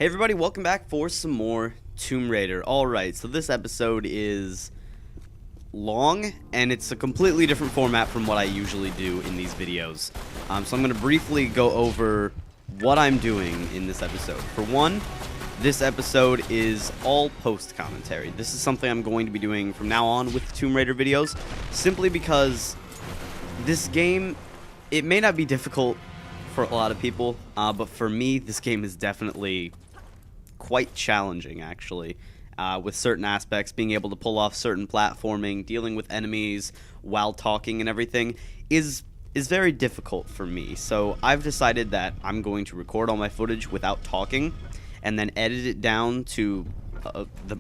Hey everybody, welcome back for some more Tomb Raider. Alright, so this episode is long, and it's a completely different format from what I usually do in these videos. So I'm going to briefly go over what I'm doing in this episode. For one, this episode is all post-commentary. This is something I'm going to be doing from now on with Tomb Raider videos, simply because this game, it may not be difficult for a lot of people, but for me, this game is definitely quite challenging, actually, with certain aspects. Being able to pull off certain platforming, dealing with enemies while talking and everything is very difficult for me. So I've decided that I'm going to record all my footage without talking and then edit it down to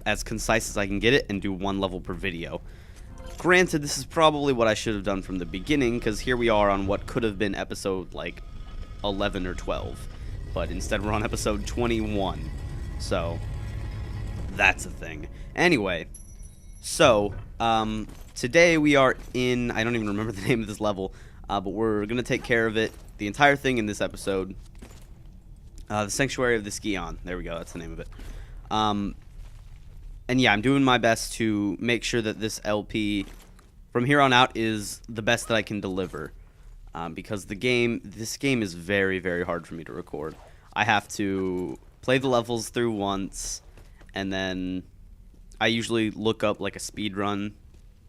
as concise as I can get it and do one level per video. Granted, this is probably what I should have done from the beginning, because here we are on what could have been episode like 11 or 12, but instead we're on episode 21. So, that's a thing. Anyway, so, today we are in, I don't even remember the name of this level, but we're going to take care of it, the entire thing in this episode. The Sanctuary of the Scion. There we go, that's the name of it. And yeah, I'm doing my best to make sure that this LP, from here on out, is the best that I can deliver. Because this game is very, very hard for me to record. I have to play the levels through once, and then I usually look up like a speed run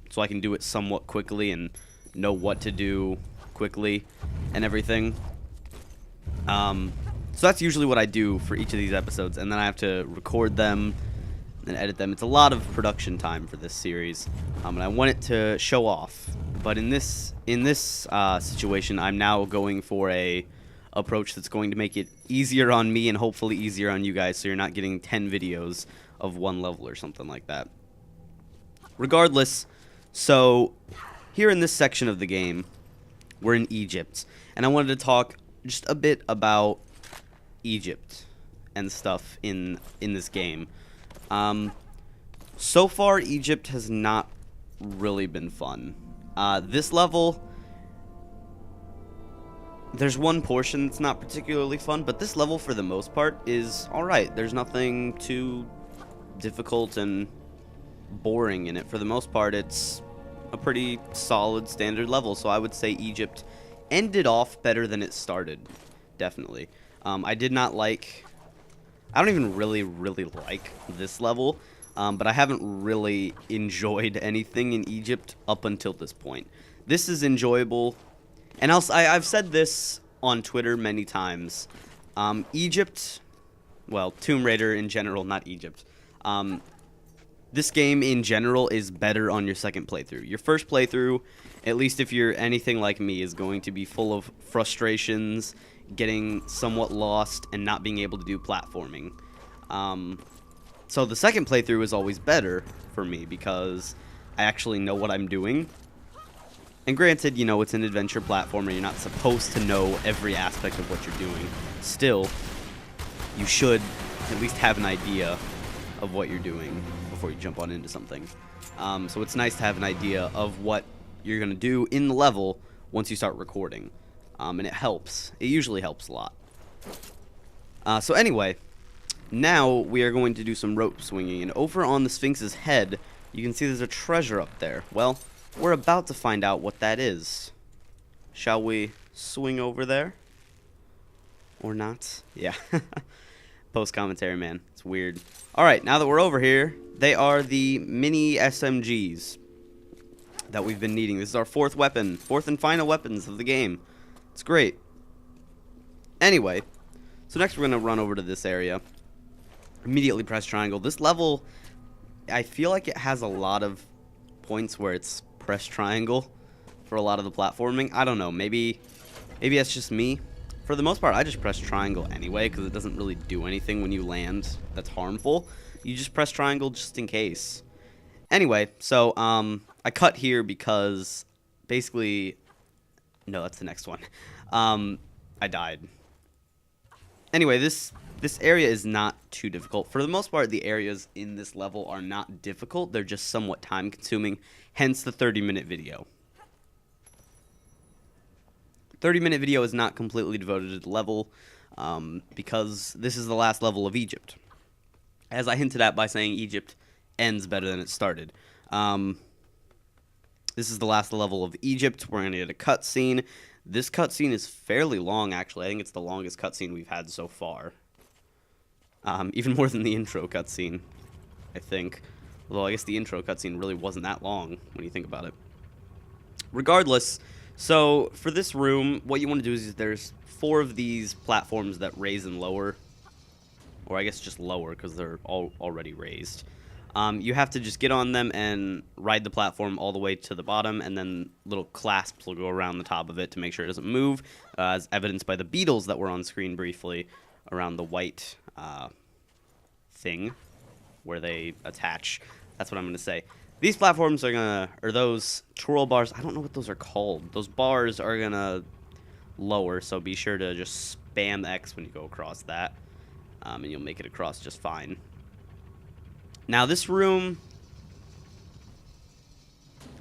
so I can do it somewhat quickly and know what to do quickly and everything. So that's usually what I do for each of these episodes, and then I have to record them and edit them. It's a lot of production time for this series, and I want it to show off. But in this situation, I'm now going for a approach that's going to make it easier on me and hopefully easier on you guys, so you're not getting 10 videos of one level or something like that. Regardless, so here in this section of the game, we're in Egypt, and I wanted to talk just a bit about Egypt and stuff in this game. So far, Egypt has not really been fun. This level, there's one portion that's not particularly fun, but this level, for the most part, is alright. There's nothing too difficult and boring in it. For the most part, it's a pretty solid standard level, so I would say Egypt ended off better than it started, definitely. I don't even really like this level, but I haven't really enjoyed anything in Egypt up until this point. This is enjoyable. And I've said this on Twitter many times. Egypt, well, Tomb Raider in general, not Egypt. This game in general is better on your second playthrough. Your first playthrough, at least if you're anything like me, is going to be full of frustrations, getting somewhat lost, and not being able to do platforming. So the second playthrough is always better for me because I actually know what I'm doing. And granted, you know, it's an adventure platformer. You're not supposed to know every aspect of what you're doing. Still, you should at least have an idea of what you're doing before you jump on into something. So it's nice to have an idea of what you're going to do in the level once you start recording. And it helps. It usually helps a lot. So anyway, now we are going to do some rope swinging. And over on the Sphinx's head, you can see there's a treasure up there. Well, we're about to find out what that is. Shall we swing over there? Or not? Yeah. Post-commentary, man. It's weird. Alright, now that we're over here, they are the mini SMGs that we've been needing. This is our fourth weapon. Fourth and final weapons of the game. It's great. Anyway, so next we're going to run over to this area. Immediately press triangle. This level, I feel like it has a lot of points where it's press triangle for a lot of the platforming. I don't know, maybe that's just me. For the most part, I just press triangle anyway because it doesn't really do anything when you land that's harmful. You just press triangle just in case. Anyway, so I cut here because basically, no, that's the next one. I died. Anyway, this area is not too difficult. For the most part, the areas in this level are not difficult. They're just somewhat time-consuming, hence the 30-minute video. 30-minute video is not completely devoted to the level. because this is the last level of Egypt. As I hinted at by saying Egypt ends better than it started. This is the last level of Egypt. We're going to get a cutscene. This cutscene is fairly long, actually. I think it's the longest cutscene we've had so far. Even more than the intro cutscene, I think. Although I guess the intro cutscene really wasn't that long when you think about it. Regardless, so for this room, what you want to do is there's 4 of these platforms that raise and lower. Or I guess just lower because they're already raised. You have to just get on them and ride the platform all the way to the bottom, and then little clasps will go around the top of it to make sure it doesn't move, as evidenced by the beetles that were on screen briefly around the white thing where they attach. That's what I'm going to say. These platforms are going to, or those twirl bars, I don't know what those are called. Those bars are going to lower, so be sure to just spam X when you go across that, and you'll make it across just fine. Now, this room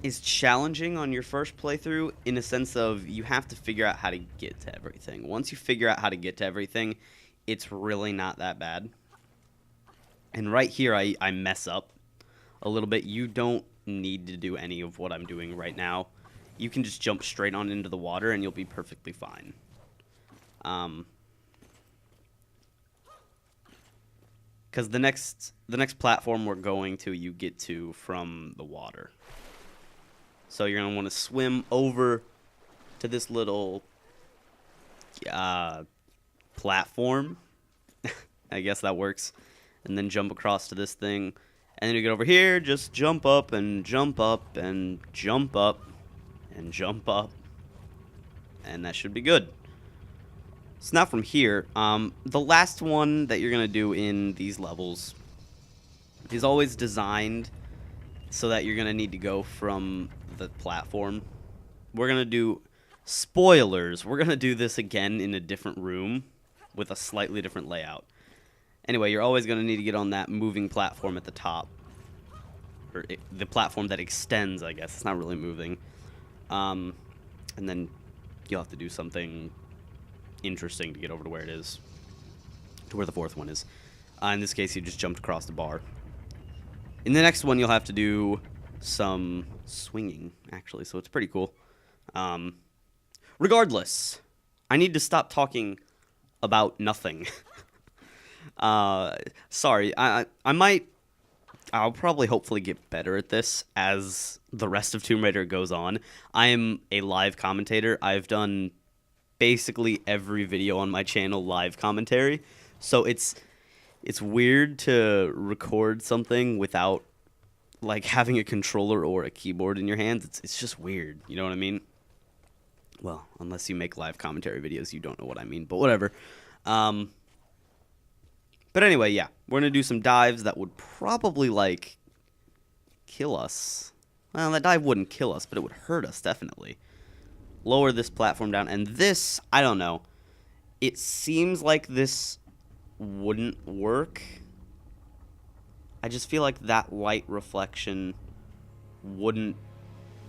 is challenging on your first playthrough in a sense of you have to figure out how to get to everything. Once you figure out how to get to everything, it's really not that bad. And right here, I mess up a little bit. You don't need to do any of what I'm doing right now. You can just jump straight on into the water and you'll be perfectly fine. Because the next platform we're going to, you get to from the water. So you're going to want to swim over to this little platform. I guess that works. And then jump across to this thing. And then you get over here, just jump up and jump up and jump up and jump up. And that should be good. So now from here, the last one that you're going to do in these levels is always designed so that you're going to need to go from the platform. We're going to do, spoilers, we're going to do this again in a different room with a slightly different layout. Anyway, you're always going to need to get on that moving platform at the top. Or the platform that extends, I guess. It's not really moving. And then you'll have to do something interesting to get over to where it is. To where the 4th one is. In this case, you just jumped across the bar. In the next one, you'll have to do some swinging, actually. So it's pretty cool. Regardless, I need to stop talking about nothing. Sorry, I'll probably hopefully get better at this as the rest of Tomb Raider goes on. I am a live commentator. I've done basically every video on my channel live commentary. So it's weird to record something without like having a controller or a keyboard in your hands. It's just weird, you know what I mean? Well, unless you make live commentary videos, you don't know what I mean, but whatever. But anyway, yeah, we're going to do some dives that would probably, like, kill us. Well, that dive wouldn't kill us, but it would hurt us, definitely. Lower this platform down, and this, I don't know. It seems like this wouldn't work. I just feel like that light reflection wouldn't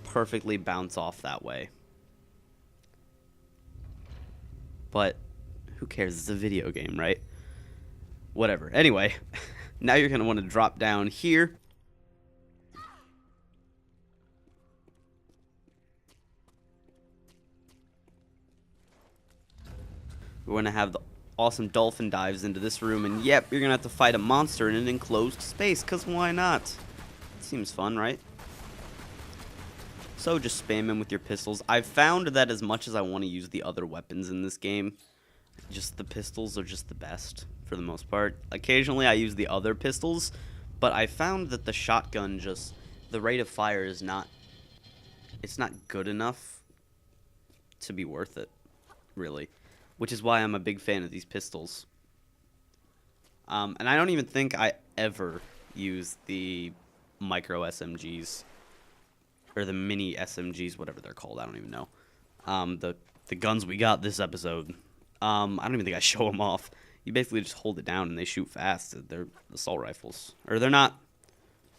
perfectly bounce off that way. But who cares? It's a video game, right? Whatever. Anyway, now you're going to want to drop down here. We're going to have the awesome dolphin dives into this room. And yep, you're going to have to fight a monster in an enclosed space, because why not? Seems fun, right? So just spam him with your pistols. I've found that as much as I want to use the other weapons in this game, just the pistols are just the best. For the most part. Occasionally I use the other pistols, but I found that the shotgun just, the rate of fire is not, it's not good enough to be worth it, really. Which is why I'm a big fan of these pistols. And I don't even think I ever use the micro SMGs, or the mini SMGs, whatever they're called, I don't even know. The guns we got this episode, I don't even think I show them off. You basically just hold it down and they shoot fast. They're assault rifles. Or they're not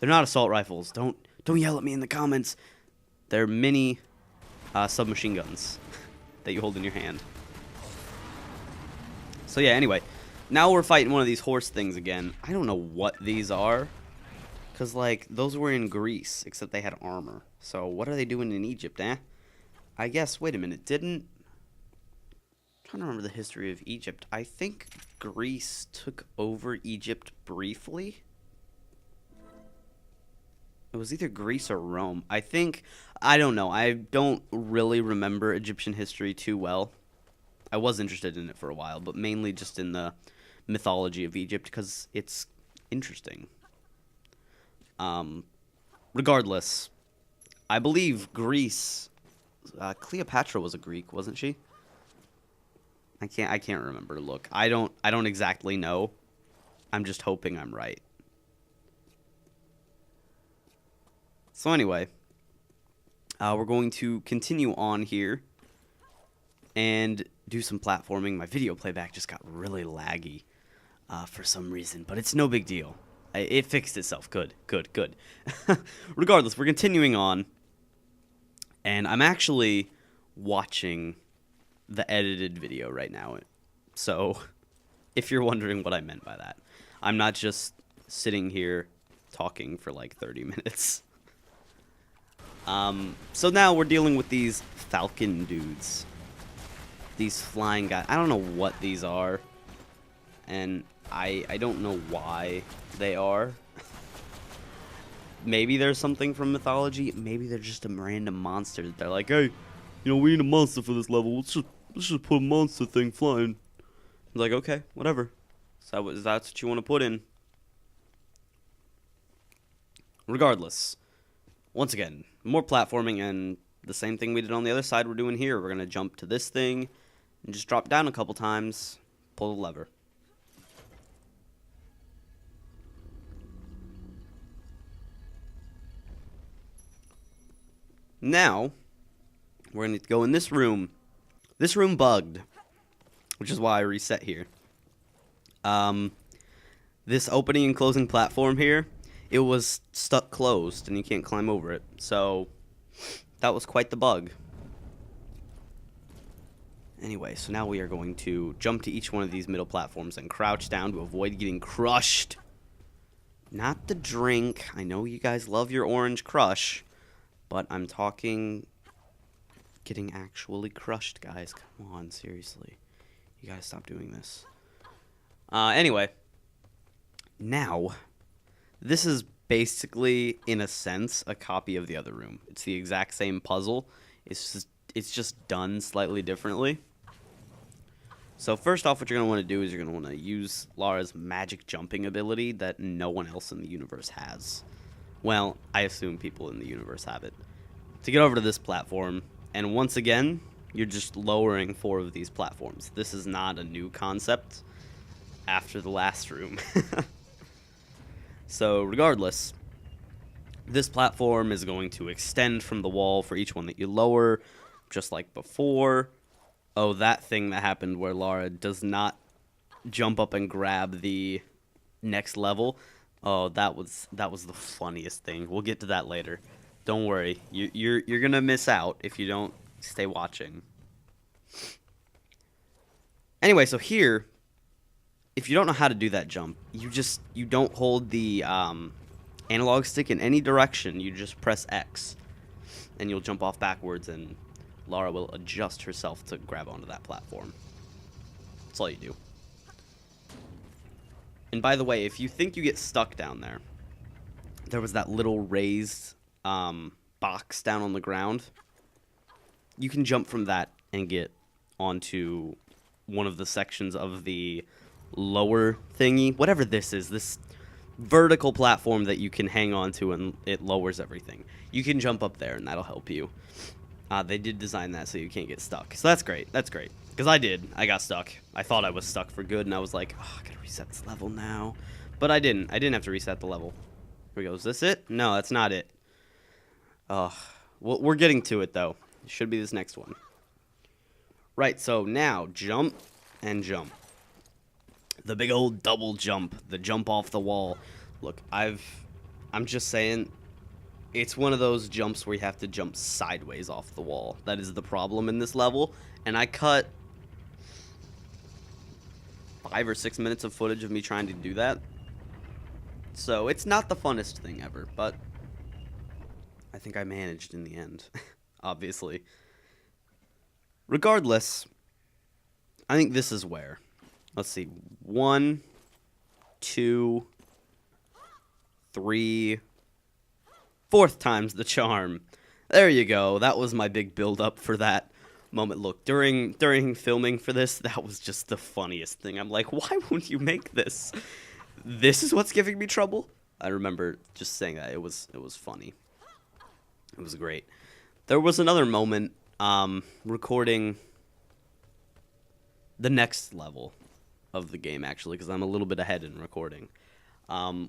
assault rifles. Don't yell at me in the comments. They're mini submachine guns that you hold in your hand. So yeah, anyway, now we're fighting one of these horse things again. I don't know what these are, because, like, those were in Greece, except they had armor. So what are they doing in Egypt, eh? I guess, wait a minute, I'm trying to remember the history of Egypt. I think Greece took over Egypt briefly. It was either Greece or Rome. I don't know. I don't really remember Egyptian history too well. I was interested in it for a while, but mainly just in the mythology of Egypt because it's interesting. Regardless, I believe Greece. Cleopatra was a Greek, wasn't she? I can't remember. Look, I don't exactly know. I'm just hoping I'm right. So anyway, we're going to continue on here and do some platforming. My video playback just got really laggy for some reason, but it's no big deal. It fixed itself. Good. Regardless, we're continuing on, and I'm actually watching the edited video right now. So if you're wondering what I meant by that, I'm not just sitting here talking for like 30 minutes. So now we're dealing with these falcon dudes. These flying guys. I don't know what these are. And I don't know why they are. Maybe there's something from mythology. Maybe they're just a random monster. They're like, hey, we need a monster for this level. Let's just put a monster thing flying. I was like, okay, whatever. So that's what you want to put in. Regardless. Once again, more platforming, and the same thing we did on the other side we're doing here. We're going to jump to this thing and just drop down a couple times, pull the lever. Now, we're going to go in this room. This room bugged, which is why I reset here. This opening and closing platform here, it was stuck closed, and you can't climb over it. So, that was quite the bug. Anyway, so now we are going to jump to each one of these middle platforms and crouch down to avoid getting crushed. Not the drink. I know you guys love your orange crush, but I'm talking getting actually crushed, guys. Come on, seriously. You gotta stop doing this. Anyway, now, this is basically, in a sense, a copy of the other room. It's the exact same puzzle. It's just done slightly differently. So first off, what you're going to want to do is you're going to want to use Lara's magic jumping ability that no one else in the universe has. Well, I assume people in the universe have it. To get over to this platform, and once again, you're just lowering 4 of these platforms. This is not a new concept after the last room. So regardless, this platform is going to extend from the wall for each one that you lower, just like before. Oh, that thing that happened where Lara does not jump up and grab the next level. Oh, that was the funniest thing. We'll get to that later. Don't worry. You're gonna miss out if you don't stay watching. Anyway, so here, if you don't know how to do that jump, you don't hold the analog stick in any direction. You just press X, and you'll jump off backwards, and Lara will adjust herself to grab onto that platform. That's all you do. And by the way, if you think you get stuck down there, there was that little raised box down on the ground. You can jump from that and get onto one of the sections of the lower thingy, whatever this is, this vertical platform that you can hang on to, and it lowers everything. You can jump up there, and that'll help you. They did design that so you can't get stuck. So that's great. That's great. Because I got stuck. I thought I was stuck for good, and I was like, oh, I gotta reset this level now. But I didn't. I didn't have to reset the level. Here we go. Is this it? No, that's not it. Well, we're getting to it, though. It should be this next one. Right, so now, jump and jump. The big old double jump. The jump off the wall. Look, I'm just saying, it's one of those jumps where you have to jump sideways off the wall. That is the problem in this level. And I cut 5 or 6 minutes of footage of me trying to do that. So it's not the funnest thing ever, but I think I managed in the end, obviously. Regardless, I think this is where. Let's see. 1, 2, 3, 4th time's the charm. There you go. That was my big build-up for that moment. Look, during filming for this, that was just the funniest thing. I'm like, why won't you make this? This is what's giving me trouble? I remember just saying that. It was funny. It was great. There was another moment recording the next level of the game, actually, because I'm a little bit ahead in recording,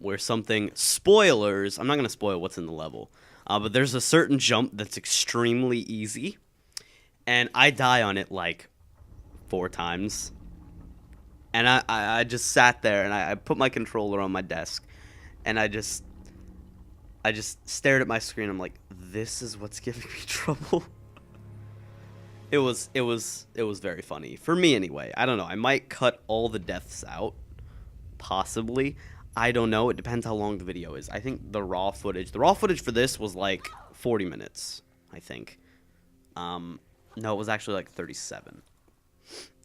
where something... Spoilers! I'm not going to spoil what's in the level, but there's a certain jump that's extremely easy, and I die on it, like, 4 times. And I just sat there, and I put my controller on my desk, and I just stared at my screen. I'm like, this is what's giving me trouble. It was very funny. For me, anyway. I don't know. I might cut all the deaths out. Possibly. I don't know. It depends how long the video is. I think the raw footage for this was like 40 minutes, I think. No, it was actually like 37.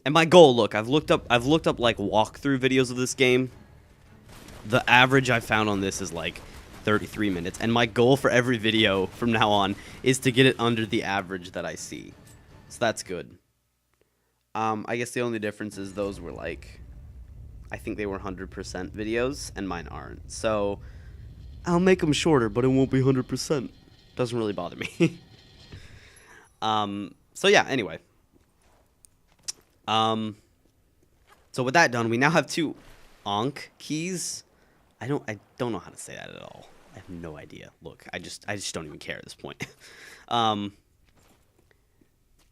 And my goal, look, I've looked up like walkthrough videos of this game. The average I found on this is like 33 minutes, and my goal for every video from now on is to get it under the average that I see. So that's good. I guess the only difference is those were like, I think they were 100% videos, and mine aren't. So I'll make them shorter, but it won't be 100%. Doesn't really bother me. So yeah, anyway. So with that done, we now have 2 Ankh keys. I don't know how to say that at all. I have no idea. Look, I just don't even care at this point.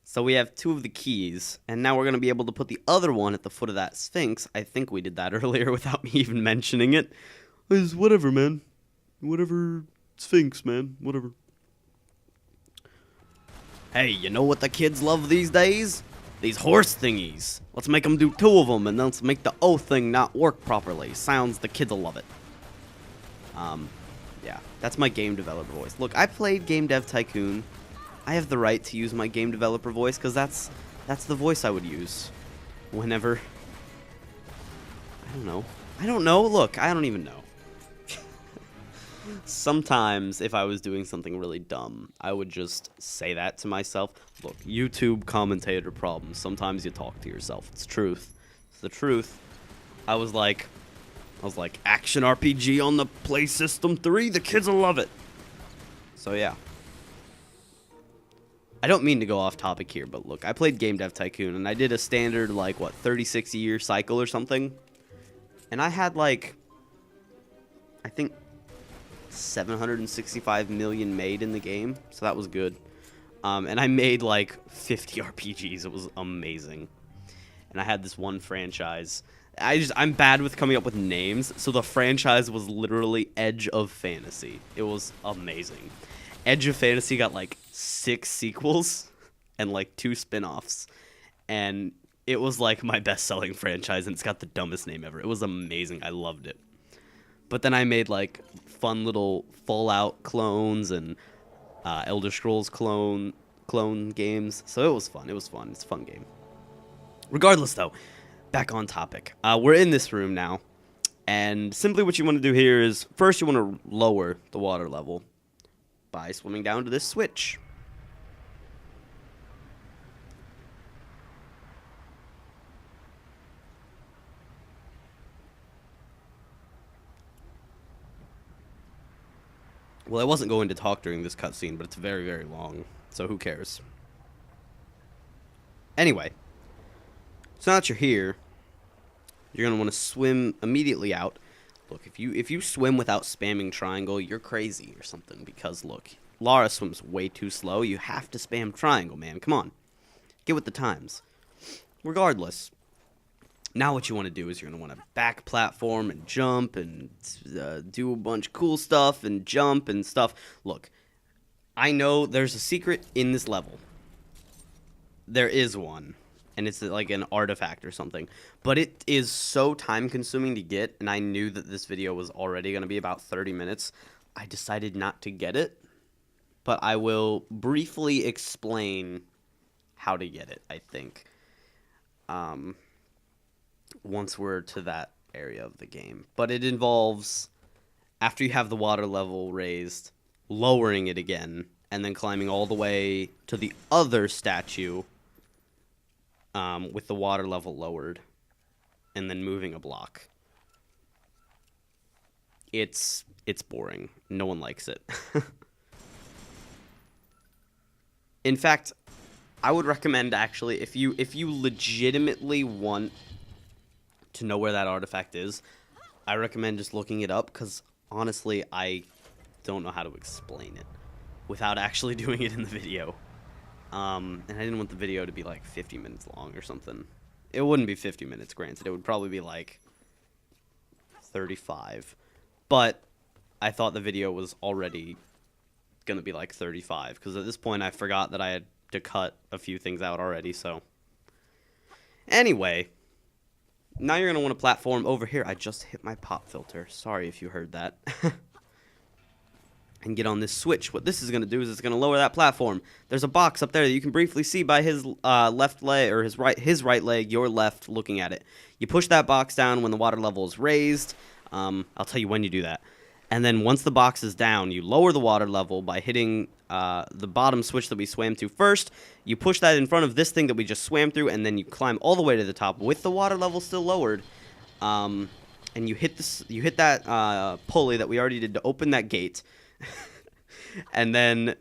So we have 2 of the keys, and now we're going to be able to put the other one at the foot of that Sphinx. I think we did that earlier without me even mentioning it. It's whatever, man. Whatever Sphinx, man. Whatever. Hey, you know what the kids love these days? These horse thingies. Let's make them do 2 of them, and let's make the O thing not work properly. Sounds the kids will love it. Yeah, that's my game developer voice. Look, I played Game Dev Tycoon. I have the right to use my game developer voice, because that's the voice I would use whenever... I don't know. Look, I don't even know. Sometimes, if I was doing something really dumb, I would just say that to myself. Look, YouTube commentator problems. Sometimes you talk to yourself. It's truth. It's the truth. I was like, action RPG on the Play System 3? The kids will love it. So, yeah. I don't mean to go off topic here, but look, I played Game Dev Tycoon, and I did a standard, like, what, 36-year cycle or something? And I had, like, I think 765 million made in the game, so that was good. And I made like 50 RPGs. It was amazing. And I had this one franchise. I'm bad with coming up with names, so the franchise was literally Edge of Fantasy. It was amazing. Edge of Fantasy got like 6 sequels and like 2 spin-offs, and it was like my best-selling franchise, and it's got the dumbest name ever. It was amazing. I loved it. But then I made like fun little Fallout clones and Elder Scrolls clone games. So it was fun. It's a fun game. Regardless, though, back on topic. We're in this room now, and simply what you want to do here is first you want to lower the water level by swimming down to this switch. Well, I wasn't going to talk during this cutscene, but it's very, very long, so who cares? Anyway, so now that you're here, you're going to want to swim immediately out. Look, if you swim without spamming triangle, you're crazy or something, because, look, Lara swims way too slow. You have to spam triangle, man. Come on. Get with the times. Regardless, now what you want to do is you're going to want to back platform and jump and do a bunch of cool stuff and jump and stuff. Look, I know there's a secret in this level. There is one. and it's like an artifact or something. But it is so time consuming to get, and I knew that this video was already going to be about 30 minutes. I decided not to get it, but I will briefly explain how to get it, I think. Once we're to that area of the game. But it involves, after you have the water level raised, lowering it again, and then climbing all the way to the other statue with the water level lowered, and then moving a block. It's boring. No one likes it. In fact, I would recommend, actually, if you legitimately want to know where that artifact is, I recommend just looking it up, because honestly, I don't know how to explain it without actually doing it in the video. And I didn't want the video to be like 50 minutes long or something. It wouldn't be 50 minutes, granted. It would probably be like 35. But I thought the video was already going to be like 35, because at this point I forgot that I had to cut a few things out already, so. Anyway, now you're going to want to platform over here. I just hit my pop filter. Sorry if you heard that. And get on this switch. What this is going to do is it's going to lower that platform. There's a box up there that you can briefly see by his left leg, or his right leg, your left, looking at it. You push that box down when the water level is raised. I'll tell you when you do that. And then once the box is down, you lower the water level by hitting the bottom switch that we swam to first. You push that in front of this thing that we just swam through, and then you climb all the way to the top with the water level still lowered. And you hit that pulley that we already did to open that gate. And then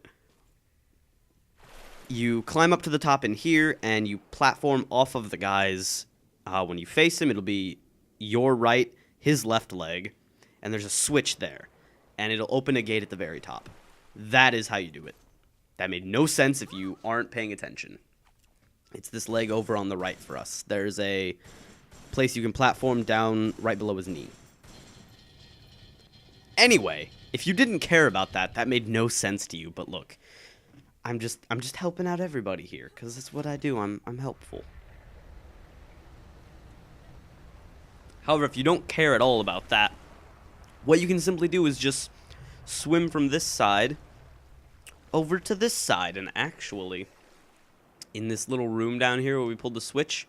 you climb up to the top in here, and you platform off of the guys. When you face him, it'll be your right, his left leg, and there's a switch there, and it'll open a gate at the very top. That is how you do it. That made no sense if you aren't paying attention. It's this leg over on the right for us. There's a place you can platform down right below his knee. Anyway, if you didn't care about that, that made no sense to you, but look, I'm just helping out everybody here, because that's what I do. I'm helpful. However, if you don't care at all about that, what you can simply do is just swim from this side over to this side, and actually, in this little room down here where we pulled the switch,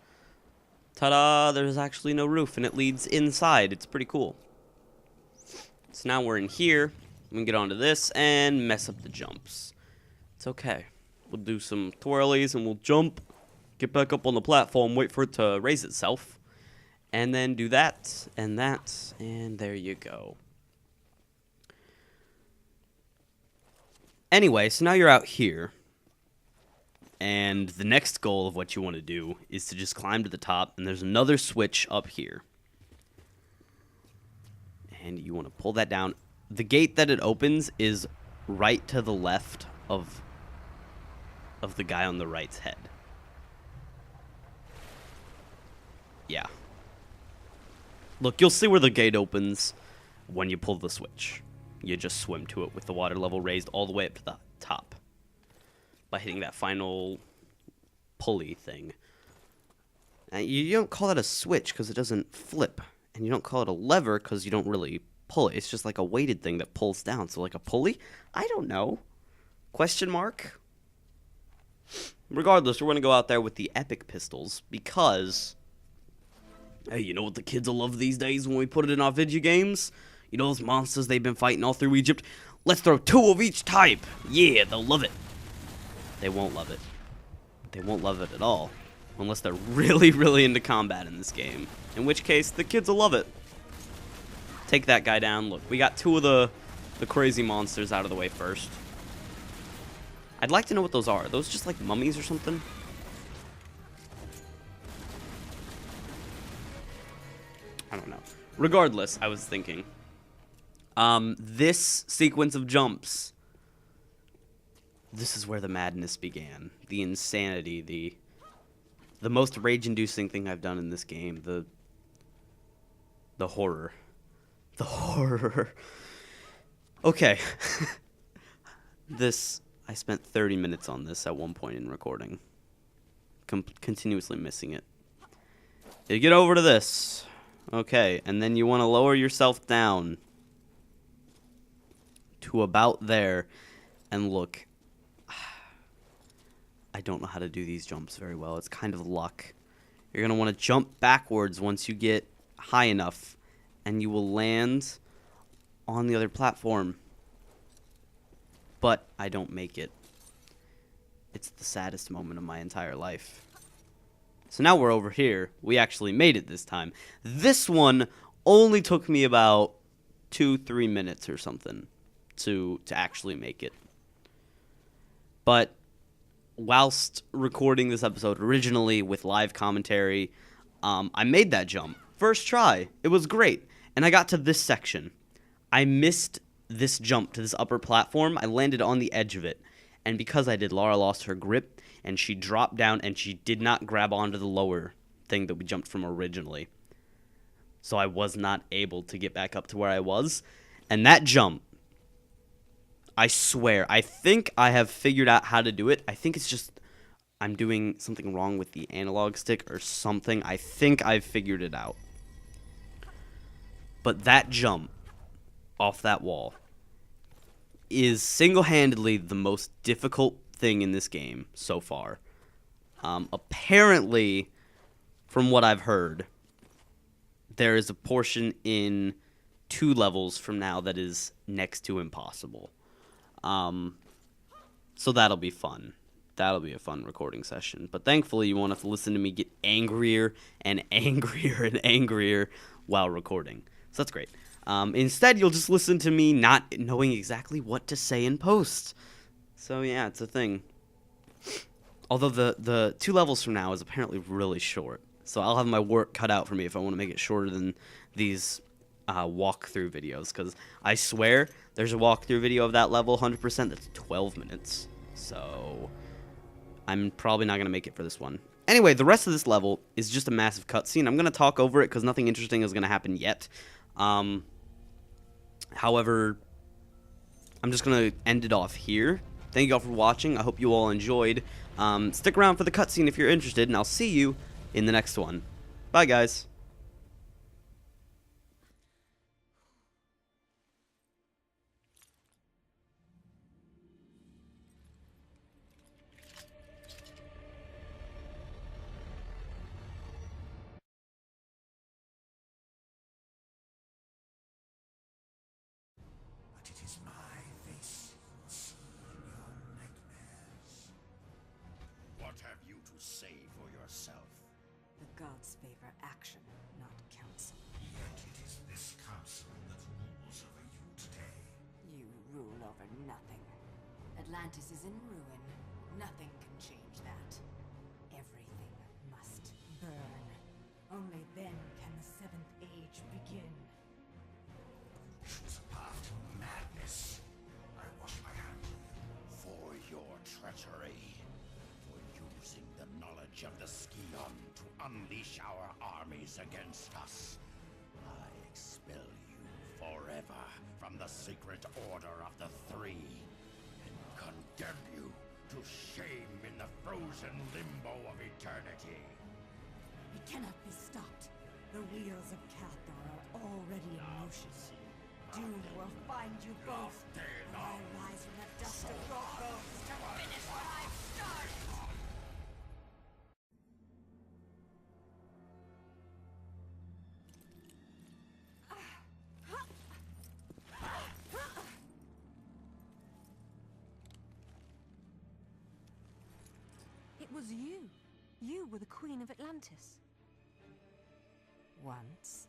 ta-da, there's actually no roof, and it leads inside. It's pretty cool. So now we're in here. We can get onto this and mess up the jumps. It's okay. We'll do some twirlies and we'll jump, get back up on the platform, wait for it to raise itself, and then do that, and there you go. Anyway, so now you're out here, and the next goal of what you want to do is to just climb to the top, and there's another switch up here. And you want to pull that down. The gate that it opens is right to the left of the guy on the right's head. Yeah. Look, you'll see where the gate opens when you pull the switch. You just swim to it with the water level raised all the way up to the top by hitting that final pulley thing. And you don't call that a switch because it doesn't flip. And you don't call it a lever because you don't really pull it. It's just like a weighted thing that pulls down. So like a pulley? I don't know. Question mark? Regardless, we're going to go out there with the epic pistols because, hey, you know what the kids will love these days when we put it in our video games? You know those monsters they've been fighting all through Egypt? Let's throw 2 of each type. Yeah, they'll love it. They won't love it. They won't love it at all. Unless they're really, really into combat in this game. In which case, the kids will love it. Take that guy down. Look, we got 2 of the crazy monsters out of the way first. I'd like to know what those are. Are those just like mummies or something? I don't know. Regardless, I was thinking. This sequence of jumps. This is where the madness began. The insanity, the most rage-inducing thing I've done in this game. The horror. The horror. Okay. I spent 30 minutes on this at one point in recording. continuously missing it. You get over to this. Okay, and then you want to lower yourself down to about there. And look, I don't know how to do these jumps very well. It's kind of luck. You're going to want to jump backwards once you get high enough, and you will land on the other platform. But I don't make it. It's the saddest moment of my entire life. So now we're over here. We actually made it this time. This one only took me about 2-3 minutes or something to actually make it. But whilst recording this episode originally with live commentary, I made that jump. First try. It was great. And I got to this section. I missed this jump to this upper platform. I landed on the edge of it. And because I did, Lara lost her grip, and she dropped down, and she did not grab onto the lower thing that we jumped from originally. So I was not able to get back up to where I was. And that jump, I swear, I think I have figured out how to do it. I think it's just I'm doing something wrong with the analog stick or something. I think I've figured it out. But that jump off that wall is single-handedly the most difficult thing in this game so far. Apparently, from what I've heard, there is a portion in 2 levels from now that is next to impossible. So that'll be fun. That'll be a fun recording session. But thankfully, you won't have to listen to me get angrier and angrier and angrier while recording. So that's great. Instead, you'll just listen to me not knowing exactly what to say in post. So yeah, it's a thing. Although the 2 levels from now is apparently really short. So I'll have my work cut out for me if I want to make it shorter than these walkthrough videos. Because I swear, there's a walkthrough video of that level 100% that's 12 minutes. So I'm probably not going to make it for this one. Anyway, the rest of this level is just a massive cutscene. I'm going to talk over it because nothing interesting is going to happen yet. However, I'm just going to end it off here. Thank you all for watching. I hope you all enjoyed. Stick around for the cutscene if you're interested, and I'll see you in the next one. Bye, guys. But it is my face will see in your nightmares. What have you to say for yourself? The gods favor action, not counsel. Yet it is this council that rules over you today. You rule over nothing. Atlantis is in ruin. Nothing can change that. Everything must burn. Only then can the Seventh Age begin. Choose a path to madness. I wash my hands for your treachery, for using the knowledge of the Scion to unleash our armies against us. I expel you forever from the secret order of the Three, and condemn you to shame in the frozen limbo of eternity. It cannot be stopped. The wheels of Cathar are already in motion. Doom will find you both. I rise from the dust of your bones to finish what I've started. It was you. You were the Queen of Atlantis. Once.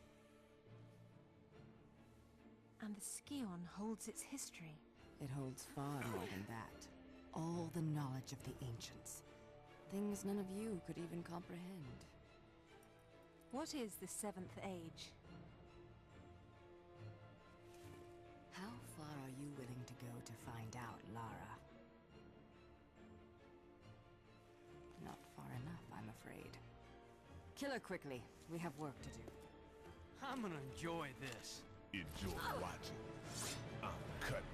And the Scion holds its history. It holds far more than that. All the knowledge of the ancients. Things none of you could even comprehend. What is the Seventh Age? How far are you willing to go to find out, Lara? Not far enough, I'm afraid. Kill her quickly. We have work to do. I'm gonna enjoy this. Enjoy watching. I'm cutting